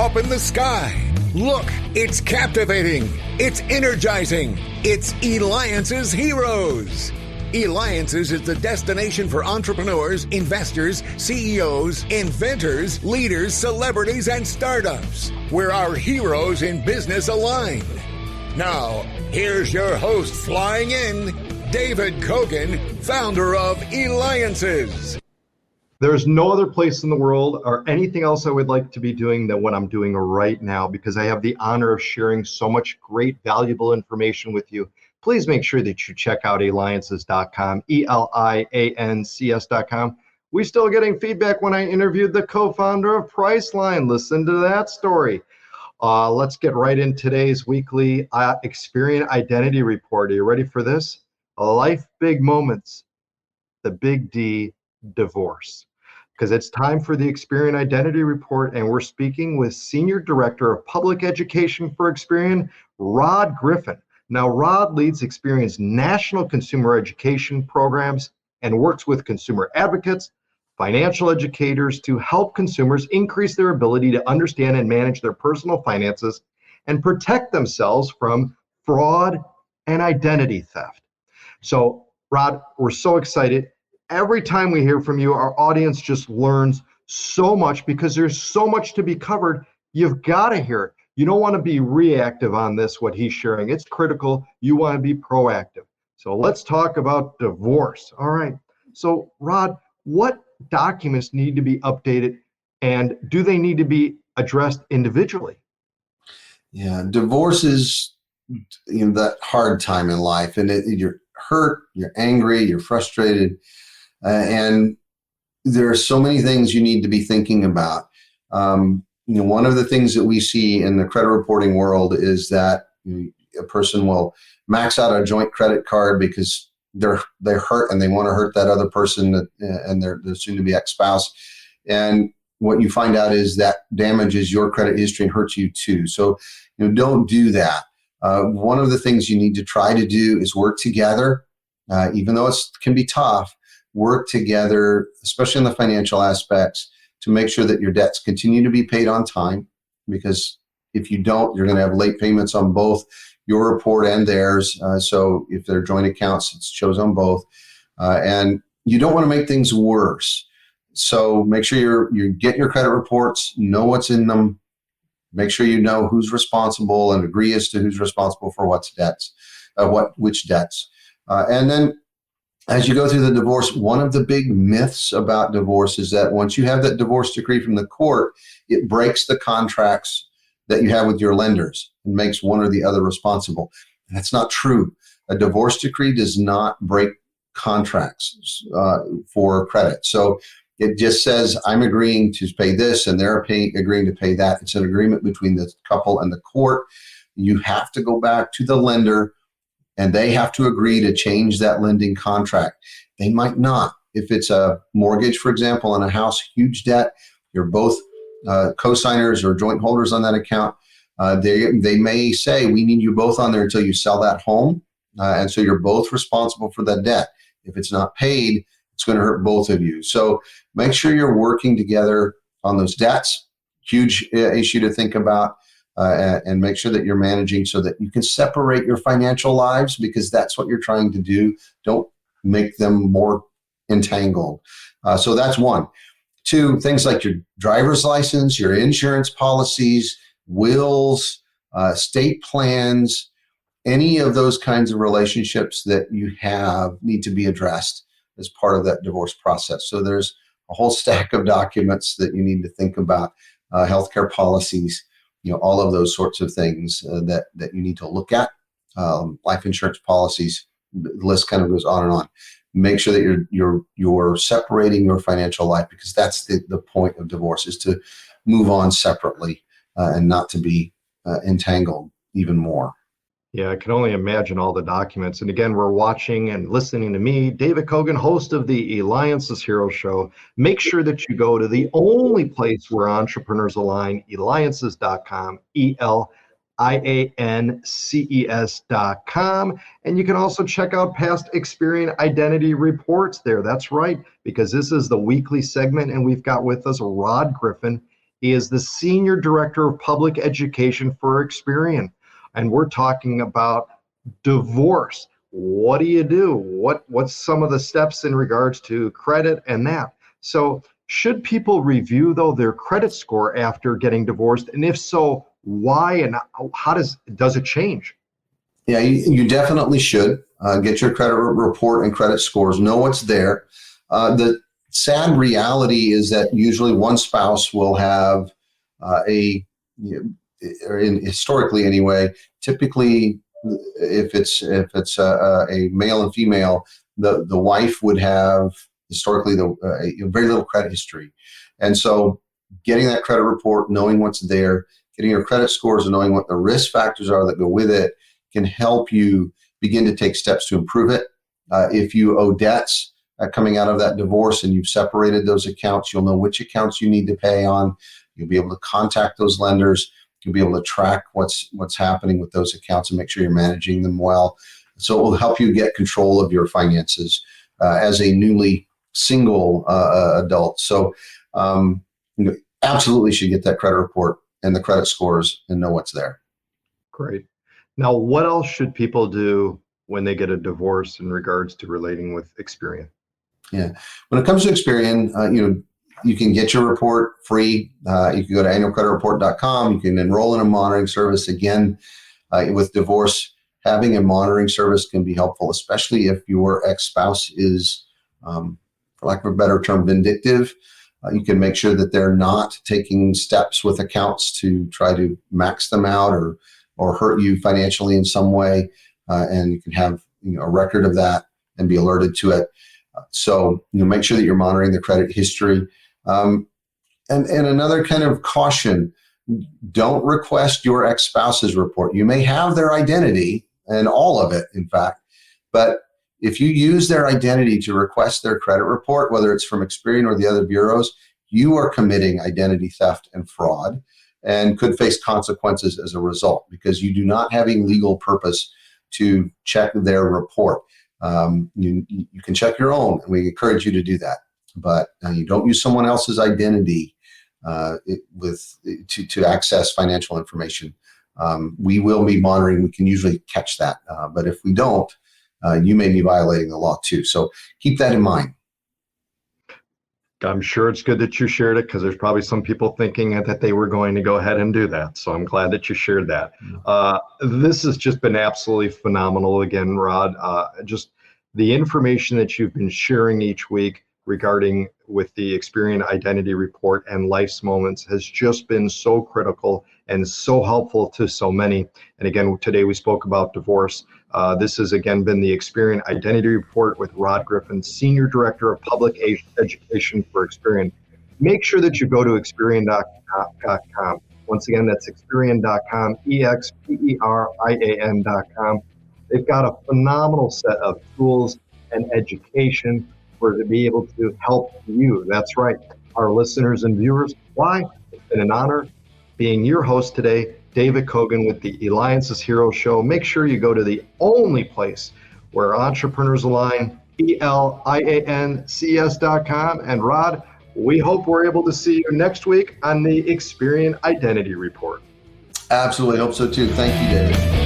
up in the sky. Look, it's captivating. It's energizing. It's Eliances Heroes. Eliances is the destination for entrepreneurs, investors, CEOs, inventors, leaders, celebrities, and startups, where our heroes in business align. Now, here's your host flying in, David Kogan, founder of Eliances. There's no other place in the world or anything else I would like to be doing than what I'm doing right now, because I have the honor of sharing so much great, valuable information with you. Please make sure that you check out Eliances.com, Eliances.com. We're still getting feedback when I interviewed the co-founder of Priceline. Listen to that story. Let's get right in today's weekly Experian Identity Report. Are you ready for this? Life Big Moments, the Big D, divorce. Because it's time for the Experian Identity Report, and we're speaking with Senior Director of Public Education for Experian, Rod Griffin. Now, Rod leads Experian's national consumer education programs and works with consumer advocates, financial educators to help consumers increase their ability to understand and manage their personal finances and protect themselves from fraud and identity theft. So, Rod, we're so excited. Every time we hear from you, our audience just learns so much because there's so much to be covered. You've got to hear it. You don't want to be reactive on this, what he's sharing. It's critical. You want to be proactive. So let's talk about divorce. All right. So, Rod, what documents need to be updated, and do they need to be addressed individually? Yeah, divorce is that hard time in life, and you're hurt, you're angry, you're frustrated, and there are so many things you need to be thinking about. One of the things that we see in the credit reporting world is that a person will max out a joint credit card because they're hurt and they want to hurt that other person and their soon-to-be ex-spouse. And what you find out is that damages your credit history and hurts you too. So don't do that. One of the things you need to try to do is work together, even though it can be tough. Work together, especially in the financial aspects, to make sure that your debts continue to be paid on time, because if you don't, you're going to have late payments on both your report and theirs. So if they're joint accounts, it shows on both. And you don't want to make things worse. So make sure you get your credit reports, know what's in them, make sure you know who's responsible and agree as to who's responsible for which debts. And then as you go through the divorce, one of the big myths about divorce is that once you have that divorce decree from the court, it breaks the contracts that you have with your lenders and makes one or the other responsible. And that's not true. A divorce decree does not break contracts for credit. So it just says, I'm agreeing to pay this and they're agreeing to pay that. It's an agreement between the couple and the court. You have to go back to the lender and they have to agree to change that lending contract. They might not. If it's a mortgage, for example, on a house, huge debt, you're both co-signers or joint holders on that account. They may say, we need you both on there until you sell that home. And so you're both responsible for that debt. If it's not paid, it's going to hurt both of you. So make sure you're working together on those debts. Huge issue to think about. And make sure that you're managing so that you can separate your financial lives, because that's what you're trying to do. Don't make them more entangled. So that's one. Two, things like your driver's license, your insurance policies, wills, estate plans, any of those kinds of relationships that you have need to be addressed as part of that divorce process. So there's a whole stack of documents that you need to think about, healthcare policies, all of those sorts of things that you need to look at, life insurance policies. The list kind of goes on and on. Make sure that you're separating your financial life, because that's the point of divorce, is to move on separately and not to be entangled even more. Yeah, I can only imagine all the documents. And again, we're watching and listening to me, David Kogan, host of the Eliances Hero Show. Make sure that you go to the only place where entrepreneurs align, Eliances.com, Eliances.com. And you can also check out past Experian Identity Reports there. That's right, because this is the weekly segment, and we've got with us Rod Griffin, He is the Senior Director of Public Education for Experian. And we're talking about divorce. What do you do? What's some of the steps in regards to credit and that? So should people review, though, their credit score after getting divorced? And if so, why and how does it change? Yeah, you definitely should get your credit report and credit scores, know what's there. The sad reality is that usually one spouse will have historically anyway, typically if it's a male and female, the wife would have historically very little credit history. And so getting that credit report, knowing what's there, getting your credit scores and knowing what the risk factors are that go with it can help you begin to take steps to improve it. If you owe debts coming out of that divorce and you've separated those accounts, you'll know which accounts you need to pay on. You'll be able to contact those lenders. You'll be able to track what's happening with those accounts and make sure you're managing them well. So it will help you get control of your finances as a newly single adult. So you absolutely should get that credit report and the credit scores and know what's there. Great. Now, what else should people do when they get a divorce in regards to relating with Experian? Yeah. When it comes to Experian, you can get your report free. You can go to annualcreditreport.com. You can enroll in a monitoring service. Again, with divorce, having a monitoring service can be helpful, especially if your ex-spouse is, for lack of a better term, vindictive. You can make sure that they're not taking steps with accounts to try to max them out or hurt you financially in some way. And you can have a record of that and be alerted to it. So make sure that you're monitoring the credit history. And another kind of caution, don't request your ex-spouse's report. You may have their identity and all of it, in fact, but if you use their identity to request their credit report, whether it's from Experian or the other bureaus, you are committing identity theft and fraud and could face consequences as a result because you do not have a legal purpose to check their report. You can check your own, and we encourage you to do that. But you don't use someone else's identity to access financial information. We will be monitoring. We can usually catch that. But if we don't, you may be violating the law too. So keep that in mind. I'm sure it's good that you shared it because there's probably some people thinking that they were going to go ahead and do that. So I'm glad that you shared that. This has just been absolutely phenomenal again, Rod. Just the information that you've been sharing each week regarding with the Experian Identity Report and Life's Moments has just been so critical and so helpful to so many. And again, today we spoke about divorce. This has again been the Experian Identity Report with Rod Griffin, Senior Director of Public Education for Experian. Make sure that you go to Experian.com. Once again, that's Experian.com, Experian.com. They've got a phenomenal set of tools and education to be able to help you. That's right, our listeners and viewers. Why? It's been an honor being your host today, David Kogan with the Eliances Hero Show. Make sure you go to the only place where entrepreneurs align, Eliances.com. And Rod, we hope we're able to see you next week on the Experian Identity Report. Absolutely, hope so too. Thank you, David.